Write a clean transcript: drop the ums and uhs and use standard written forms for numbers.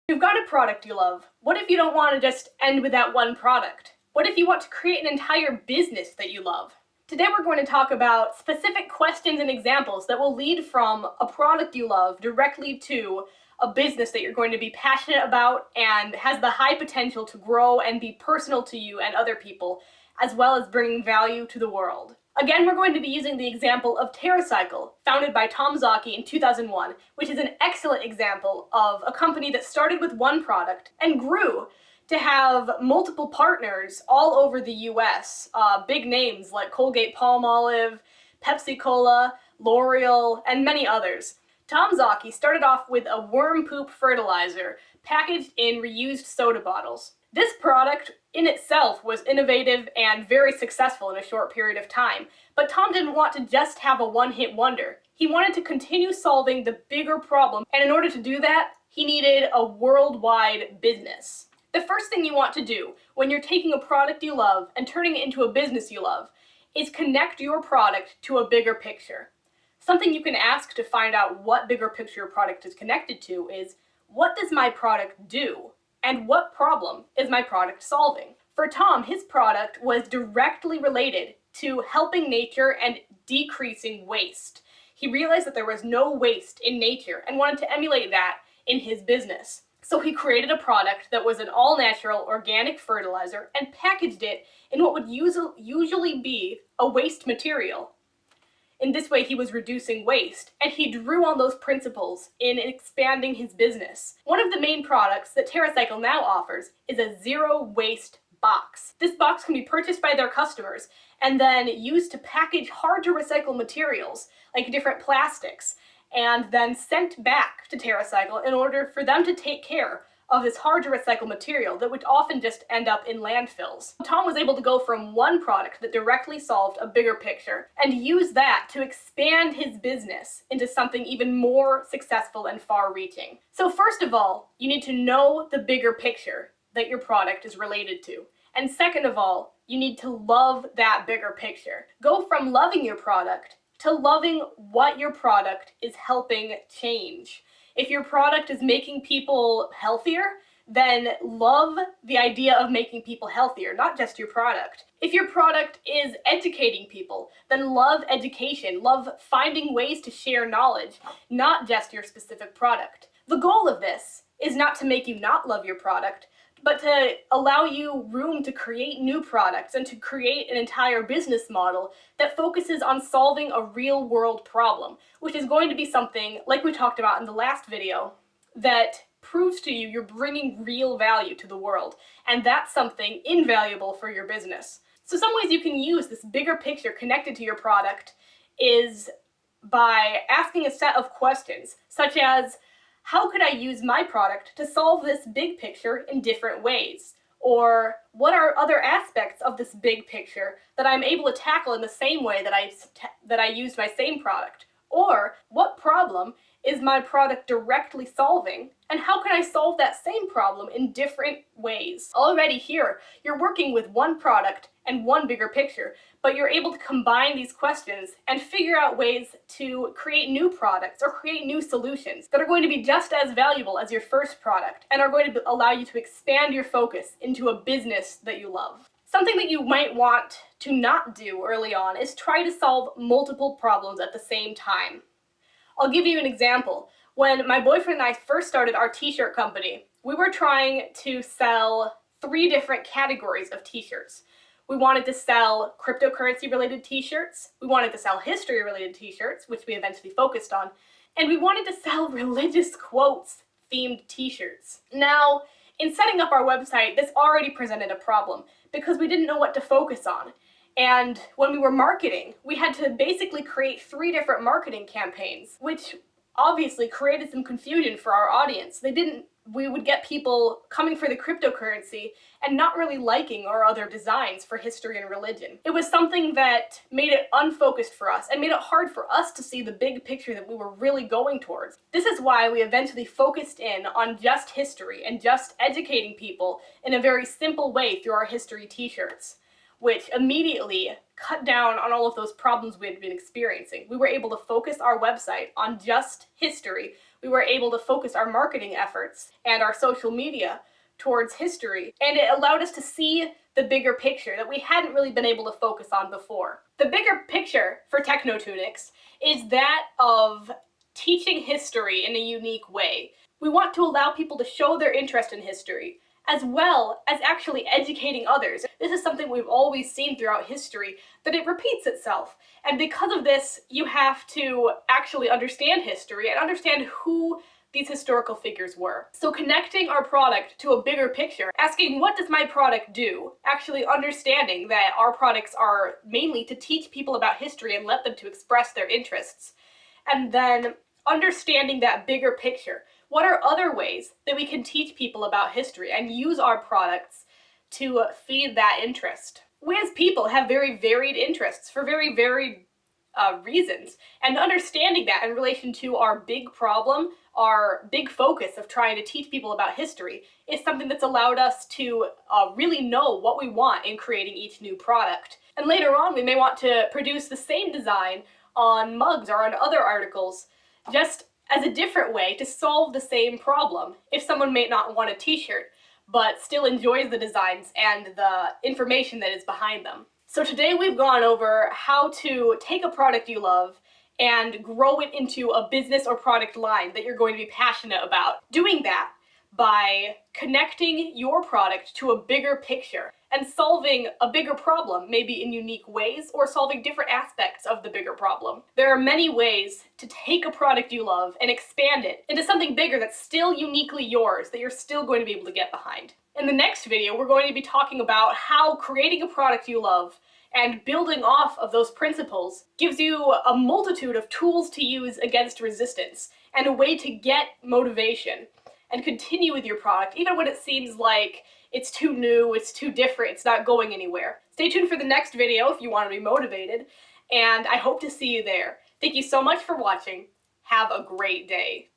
You've got a product you love. What if you don't want to just end with that one product? What if you want to create an entire business that you love? Today we're going to talk about specific questions and examples that will lead from a product you love directly to a business that you're going to be passionate about and has the high potential to grow and be personal to you and other people, as well as bringing value to the world. Again, we're going to be using the example of TerraCycle, founded by Tom Zaki in 2001, which is an excellent example of a company that started with one product and grew to have multiple partners all over the US. Big names like Colgate-Palmolive, Pepsi-Cola, L'Oreal, and many others. Tom Zaki started off with a worm poop fertilizer packaged in reused soda bottles. This product in itself was innovative and very successful in a short period of time, but Tom didn't want to just have a one-hit wonder. He wanted to continue solving the bigger problem, and in order to do that, he needed a worldwide business. The first thing you want to do when you're taking a product you love and turning it into a business you love is connect your product to a bigger picture. Something you can ask to find out what bigger picture your product is connected to is, what does my product do? And what problem is my product solving? For Tom, his product was directly related to helping nature and decreasing waste. He realized that there was no waste in nature and wanted to emulate that in his business. So he created a product that was an all-natural organic fertilizer and packaged it in what would usually be a waste material. In this way, he was reducing waste, and he drew on those principles in expanding his business. One of the main products that TerraCycle now offers is a zero-waste box. This box can be purchased by their customers and then used to package hard-to-recycle materials, like different plastics, and then sent back to TerraCycle in order for them to take care of this hard-to-recycle material that would often just end up in landfills. Tom was able to go from one product that directly solved a bigger picture and use that to expand his business into something even more successful and far-reaching. So first of all, you need to know the bigger picture that your product is related to. And second of all, you need to love that bigger picture. Go from loving your product to loving what your product is helping change. If your product is making people healthier, then love the idea of making people healthier, not just your product. If your product is educating people, then love education, love finding ways to share knowledge, not just your specific product. The goal of this is not to make you not love your product, but to allow you room to create new products and to create an entire business model that focuses on solving a real-world problem, which is going to be something, like we talked about in the last video, that proves to you you're bringing real value to the world, and that's something invaluable for your business. So some ways you can use this bigger picture connected to your product is by asking a set of questions, such as, how could I use my product to solve this big picture in different ways? Or what are other aspects of this big picture that I'm able to tackle in the same way that I used my same product? Or what problem is my product directly solving, and how can I solve that same problem in different ways? Already here, you're working with one product and one bigger picture, but you're able to combine these questions and figure out ways to create new products or create new solutions that are going to be just as valuable as your first product and are going to allow you to expand your focus into a business that you love. Something that you might want to not do early on is try to solve multiple problems at the same time. I'll give you an example. When my boyfriend and I first started our t-shirt company, we were trying to sell 3 different categories of t-shirts. We wanted to sell cryptocurrency-related t-shirts, we wanted to sell history-related t-shirts, which we eventually focused on, and we wanted to sell religious quotes-themed t-shirts. Now, in setting up our website, this already presented a problem because we didn't know what to focus on. And when we were marketing, we had to basically create 3 different marketing campaigns, which obviously created some confusion for our audience. We would get people coming for the cryptocurrency and not really liking our other designs for history and religion. It was something that made it unfocused for us and made it hard for us to see the big picture that we were really going towards. This is why we eventually focused in on just history and just educating people in a very simple way through our history t-shirts, which immediately cut down on all of those problems we had been experiencing. We were able to focus our website on just history. we were able to focus our marketing efforts and our social media towards history, and it allowed us to see the bigger picture that we hadn't really been able to focus on before. The bigger picture for Technotunics is that of teaching history in a unique way. We want to allow people to show their interest in history, as well as actually educating others. This is something we've always seen throughout history, that it repeats itself. And because of this, you have to actually understand history and understand who these historical figures were. So connecting our product to a bigger picture, asking what does my product do, actually understanding that our products are mainly to teach people about history and let them to express their interests, and then understanding that bigger picture. What are other ways that we can teach people about history and use our products to feed that interest? We as people have very varied interests for very varied reasons, and understanding that in relation to our big problem, our big focus of trying to teach people about history, is something that's allowed us to really know what we want in creating each new product. And later on, we may want to produce the same design on mugs or on other articles, just as a different way to solve the same problem. If someone may not want a t-shirt, but still enjoys the designs and the information that is behind them. So today we've gone over how to take a product you love and grow it into a business or product line that you're going to be passionate about. Doing that by connecting your product to a bigger picture and solving a bigger problem, maybe in unique ways, or solving different aspects of the bigger problem. There are many ways to take a product you love and expand it into something bigger that's still uniquely yours, that you're still going to be able to get behind. In the next video, we're going to be talking about how creating a product you love and building off of those principles gives you a multitude of tools to use against resistance and a way to get motivation and continue with your product, even when it seems like it's too new, it's too different, it's not going anywhere. Stay tuned for the next video if you want to be motivated, and I hope to see you there. Thank you so much for watching. Have a great day.